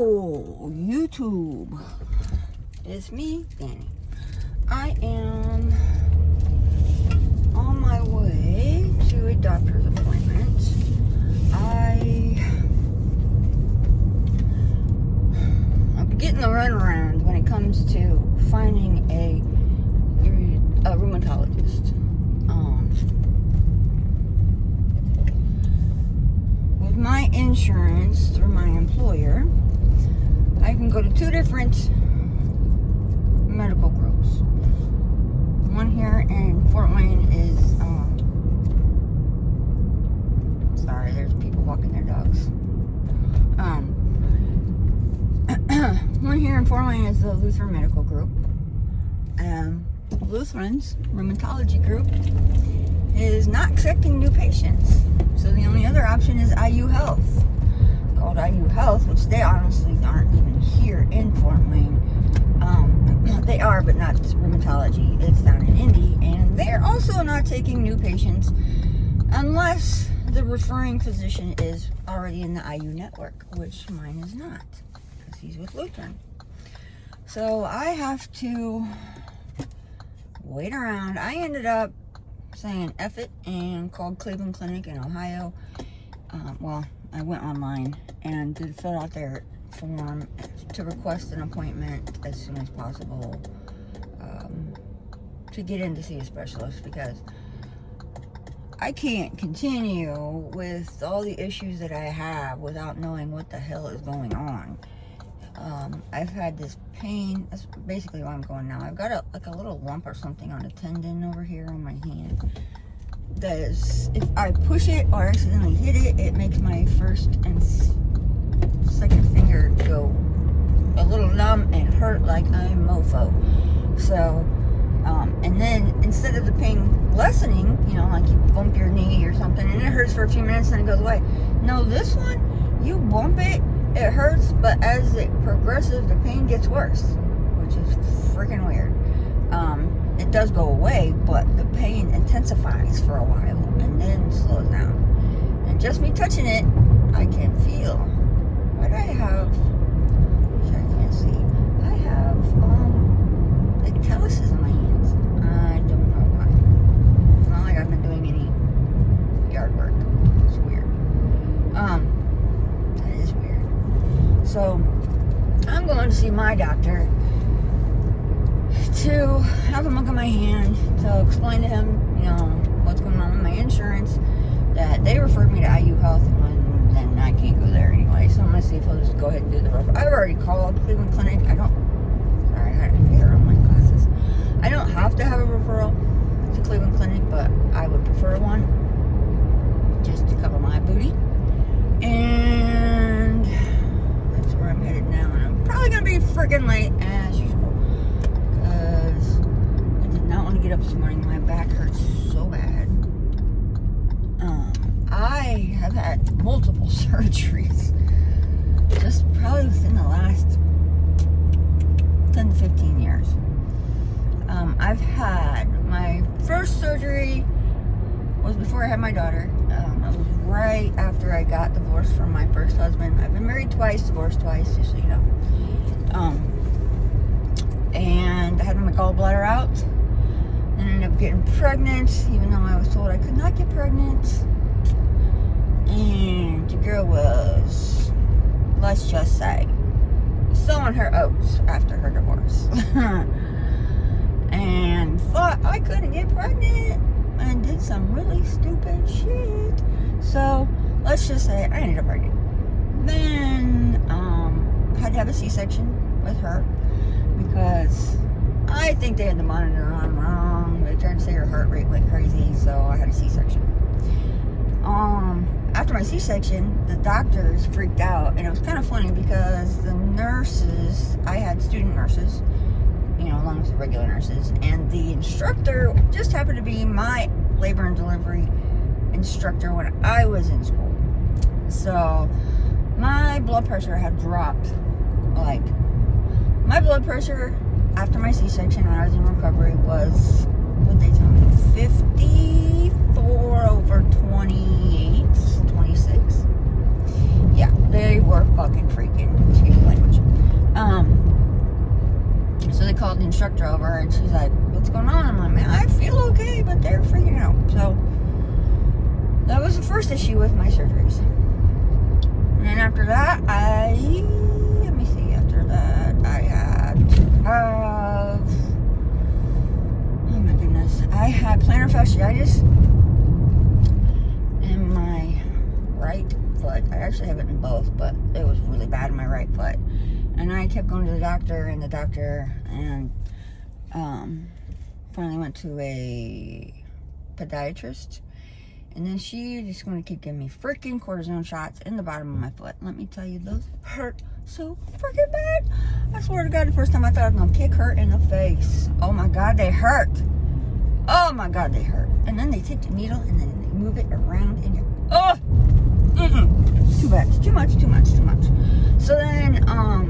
Hello, YouTube. It's me, Danny. I am on my way to a doctor's appointment. I'm getting the runaround when it comes to finding a rheumatologist. With my insurance through my employer, I can go to two different medical groups. One here in Fort Wayne is, sorry, there's people walking their dogs. One here in Fort Wayne is the Lutheran Medical Group. Lutheran's Rheumatology Group is not accepting new patients. So the only other option is IU Health. Called IU Health, which they honestly aren't even here in Fort Wayne. They are, but not rheumatology. It's down in Indy, and they're also not taking new patients unless the referring physician is already in the IU network, which mine is not, because he's with Lutheran. So I have to wait around. I ended up saying F it and called Cleveland Clinic in Ohio. I went online and did fill out their form to request an appointment as soon as possible to get in to see a specialist, because I can't continue with all the issues that I have without knowing what the hell is going on. I've had this pain. That's basically where I'm going now. I've got a little lump or something on a tendon over here on my hand. That is, if I push it or accidentally hit it, it makes my first and second finger go a little numb and hurt like I'm mofo. So, and then instead of the pain lessening, like you bump your knee or something and it hurts for a few minutes and it goes away. No, this one, you bump it, it hurts, but as it progresses, the pain gets worse, which is freaking weird. It does go away, but the pain intensifies for a while and then slows down. And just me touching it, I can feel. Why do I have, which I can't see, I have like calluses on my hands. I don't know why. It's not like I've been doing any yard work. It's weird. That is weird. So I'm going to see my doctor to have him look at my hand, to explain to him, what's going on with my insurance, that they referred me to IU Health, and then I can't go there anyway. So I'm going to see if I'll just go ahead and do the referral. I've already called Cleveland Clinic. Sorry, I had a hair on my glasses. I don't have to have a referral to Cleveland Clinic, but I would prefer one just to cover my booty. And that's where I'm headed now, and I'm probably going to be freaking late as usual. I did not want to get up this morning. My back hurts so bad. I have had multiple surgeries, just probably within the last 10 to 15 years. I've had my first surgery was before I had my daughter. It was right after I got divorced from my first husband. I've been married twice, divorced twice, just so you know. And I had my gallbladder out, and I ended up getting pregnant, even though I was told I could not get pregnant. And the girl was, let's just say, sowing her oats after her divorce. And thought I couldn't get pregnant, and did some really stupid shit. So let's just say I ended up pregnant. Then had to have a C-section with her, because I think they had the monitor on wrong. They tried to say her heart rate went crazy, so I had a C-section. After my C-section, the doctors freaked out, and it was kind of funny because the nurses, I had student nurses, along with the regular nurses, and the instructor just happened to be my labor and delivery instructor when I was in school. So my blood pressure had dropped, my blood pressure after my C-section when I was in recovery was, what did they tell me, 54 over 28, 26. Yeah, they were fucking freaking like instructor over, and she's like, what's going on? I'm like, man, I feel okay, but they're freaking out. So that was the first issue with my surgeries. And then after that, after that, I had to have, oh my goodness, I had plantar fasciitis in my right foot. I actually have it in both, but it was really bad in my right foot. And I kept going to the doctor, and finally went to a podiatrist. And then she just going to keep giving me freaking cortisone shots in the bottom of my foot. Let me tell you, those hurt so freaking bad. I swear to God, the first time I thought I was going to kick her in the face. Oh my God, they hurt. Oh my God, they hurt. And then they take the needle and then they move it around in your, oh, too bad. It's too much. So then, oh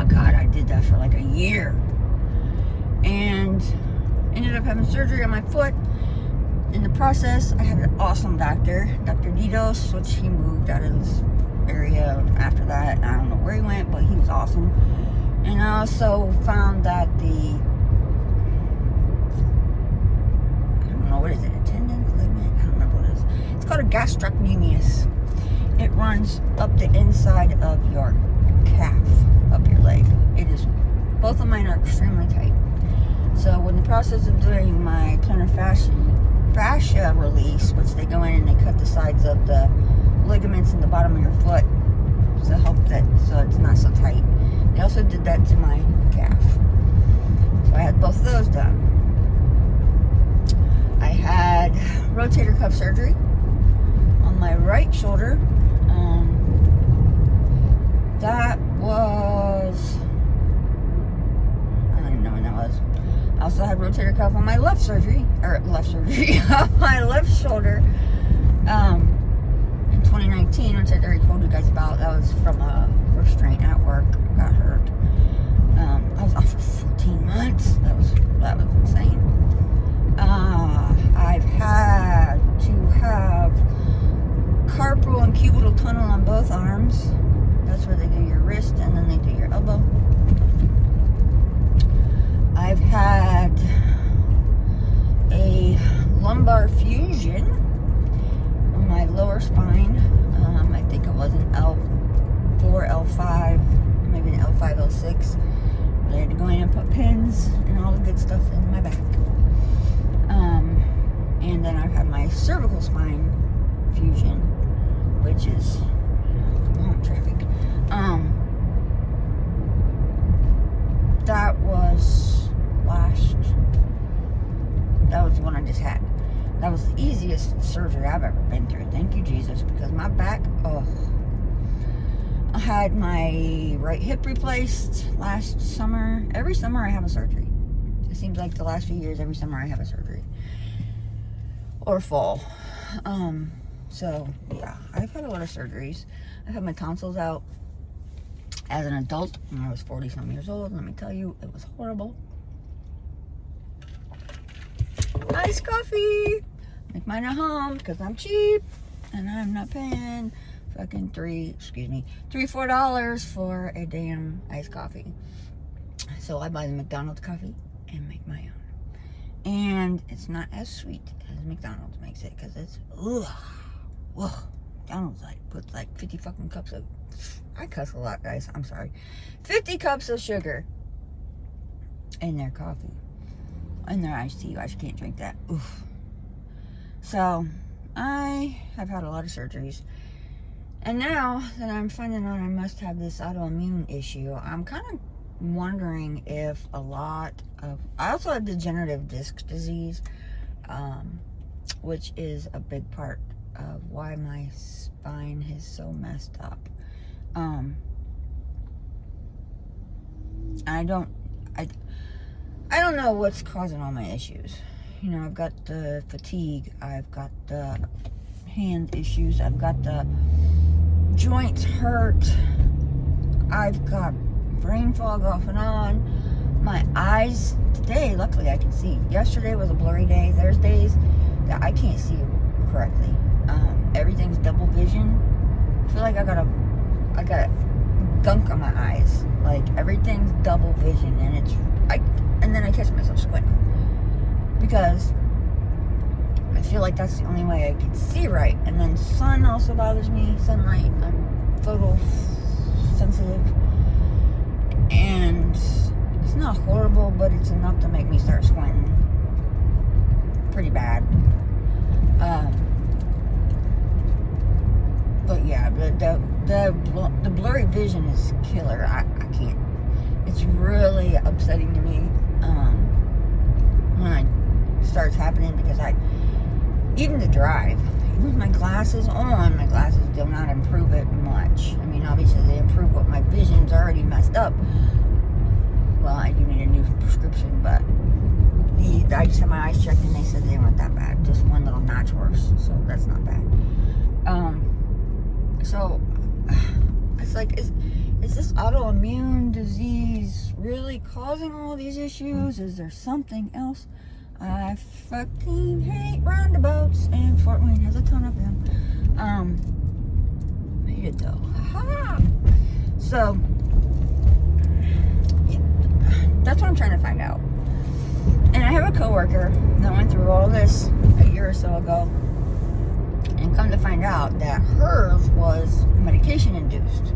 God, I did that for like a year. And ended up having surgery on my foot. In the process, I had an awesome doctor, Dr. Ditos, which he moved out of this area after that. I don't know where he went, but he was awesome. And I also found that I don't know, what is it, a tendon, ligament? I don't remember what it is. It's called a gastrocnemius. It runs up the inside of your calf, up your leg. Both of mine are extremely tight. So in the process of doing my plantar fascia release, which they go in and they cut the sides of the ligaments in the bottom of your foot to help that so it's not so tight. They also did that to my calf. So I had both of those done. I had rotator cuff surgery on my right shoulder. That was, I don't even know when that was. I also had rotator cuff on my on my left shoulder in 2019, which I already told you guys about. That was from a restraint at work. I got hurt. I was off for 14 months. That was insane. I've had to have carpal and cubital tunnel on both arms. That's where they do your wrist and then they do your elbow. I've had a lumbar fusion on my lower spine. I think it was an L4, L5, maybe an L5, L6. They had to go in and put pins and all the good stuff in my back. And then I've had my cervical spine fusion, which is traffic. That was the one I just had. That was the easiest surgery I've ever been through. Thank you, Jesus, because my back, I had my right hip replaced last summer. Every summer I have a surgery. It seems like the last few years, every summer I have a surgery. Or fall. So, yeah, I've had a lot of surgeries. I've had my tonsils out as an adult when I was 40-some years old. Let me tell you, it was horrible. Iced coffee. Make mine at home because I'm cheap and I'm not paying fucking $4 for a damn iced coffee. So I buy the McDonald's coffee and make my own. And it's not as sweet as McDonald's makes it because it's, McDonald's puts 50 fucking cups of, I cuss a lot, guys, I'm sorry, 50 cups of sugar in their coffee, in their iced tea. You guys can't drink that. Oof. So I have had a lot of surgeries, and now that I'm finding out I must have this autoimmune issue, I'm kind of wondering if I also have degenerative disc disease, which is a big part of why my spine is so messed up. I don't know what's causing all my issues. You know, I've got the fatigue, I've got the hand issues, I've got the joints hurt, I've got brain fog off and on. My eyes today, luckily I can see. Yesterday was a blurry day. There's days that I can't see correctly. Everything's double vision. I feel like I got gunk on my eyes. Like everything's double vision, and it's and then I catch myself squinting because I feel like that's the only way I can see right. And then sun also bothers me. Sunlight, I'm photosensitive, and it's not horrible, but it's enough to make me start squinting pretty bad. But yeah, the blurry vision is killer. I can't. It's really upsetting to me when it starts happening, because even to drive, even with my glasses on, my glasses do not improve it much. I mean, obviously they improve what my vision's already messed up. Well, I do need a new prescription, but I just had my eyes checked and they said they weren't that bad. Just one little notch worse, so that's not bad. So it's like, is this autoimmune disease really causing all these issues? Is there something else? I fucking hate roundabouts, and Fort Wayne has a ton of them. Made it though. Ha-ha! So that's what I'm trying to find out. And I have a coworker that went through all this a year or so ago, and come to find out that hers was medication induced.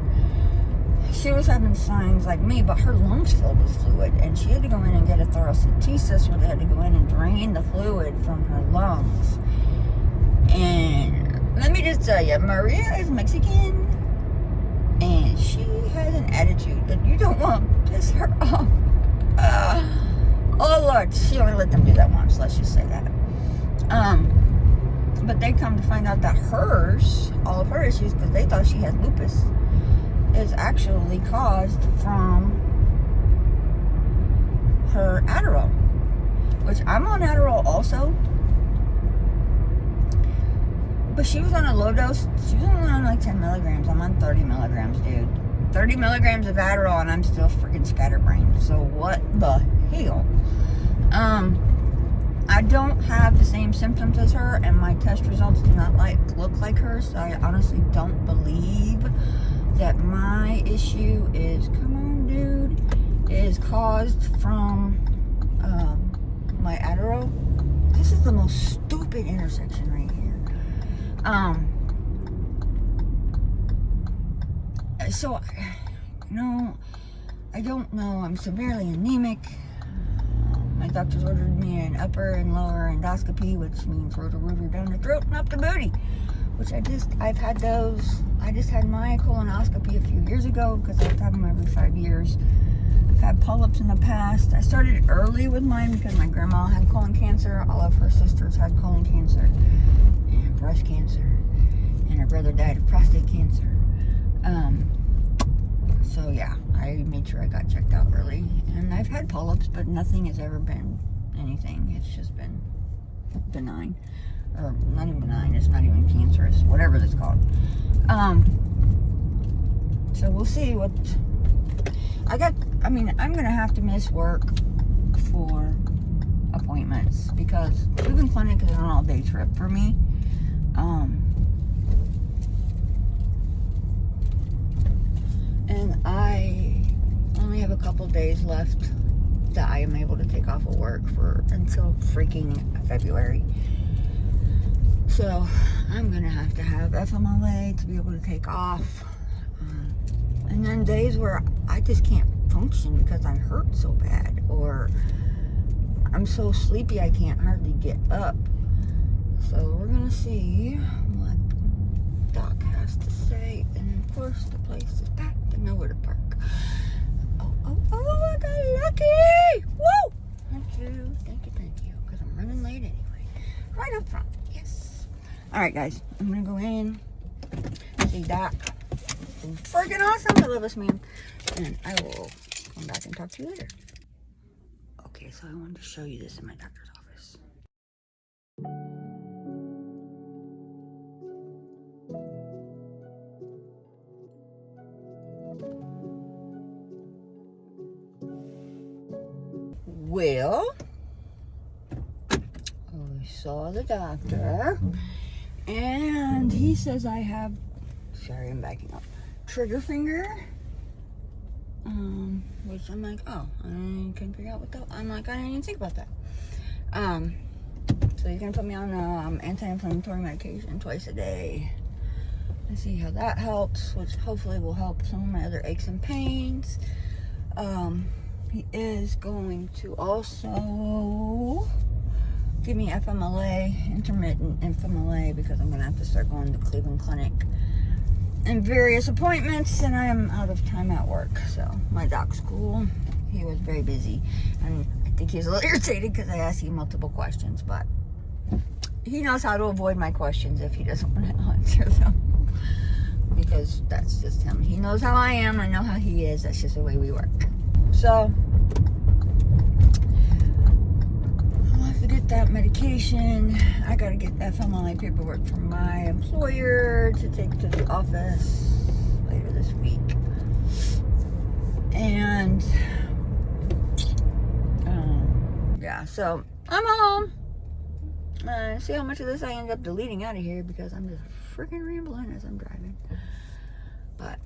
She was having signs like me, but her lungs filled with fluid, and she had to go in and get a thoracentesis where they had to go in and drain the fluid from her lungs. And let me just tell you, Maria is Mexican, and she has an attitude that you don't want to piss her off. Oh Lord, she only let them do that once, let's just say that. But they come to find out that all of her issues, because they thought she had lupus, is actually caused from her Adderall, which I'm on Adderall also, but she was on a low dose. She was only on like 10 milligrams. I'm on 30 milligrams, dude. 30 milligrams of Adderall, and I'm still freaking scatterbrained. So what the hell? I don't have the same symptoms as her, and my test results do not look like hers, so I honestly don't believe that my issue is, come on dude, is caused from my Adderall. This is the most stupid intersection right here. So, I don't know, I'm severely anemic. My doctor's ordered me an upper and lower endoscopy, which means rotor-rooter down the throat and up the booty, which I've had those. I just had my colonoscopy a few years ago because I have to have them every 5 years. I've had polyps in the past. I started early with mine because my grandma had colon cancer. All of her sisters had colon cancer and breast cancer, and her brother died of prostate cancer. So yeah, I made sure I got checked out early, and I've had polyps, but nothing has ever been anything. It's just been benign, or not even benign. It's not even cancerous, whatever it's called. So we'll see what I'm gonna have to miss work for appointments because Cleveland Clinic is an all-day trip for me. And I only have a couple days left that I am able to take off of work until freaking February. So I'm gonna have FMLA to be able to take off. And then days where I just can't function because I hurt so bad, or I'm so sleepy I can't hardly get up. So we're gonna see what Doc has to say. And of course the place is packed and nowhere to park. Oh, I got lucky! Woo! Thank you. Because I'm running late anyway. Right up front, yes. Alright guys, I'm gonna go in, see Doc. Freaking awesome, I love this man. And I will come back and talk to you later. Okay, so I wanted to show you this in my doctor's office. Well, we saw the doctor, and he says I have, sorry, I'm backing up, trigger finger Which I'm like, oh, I couldn't figure out what that. I'm like, I didn't even think about that. So he's gonna put me on anti-inflammatory medication twice a day and see how that helps, which hopefully will help some of my other aches and pains. He is going to also give me FMLA, intermittent FMLA, because I'm gonna have to start going to Cleveland Clinic and various appointments, and I am out of time at work. So my doc school, he was very busy, and I think he's a little irritated because I asked him multiple questions, but he knows how to avoid my questions if he doesn't want to answer them, because that's just him. He knows how I am, I know how he is. That's just the way we work. So I'll have to get that medication. I gotta get FMLA paperwork from my employer to take to the office later this week. And yeah, so I'm home. See how much of this I end up deleting out of here, because I'm just freaking rambling as I'm driving. But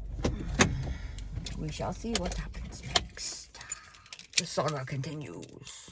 we shall see what happens next. The saga continues.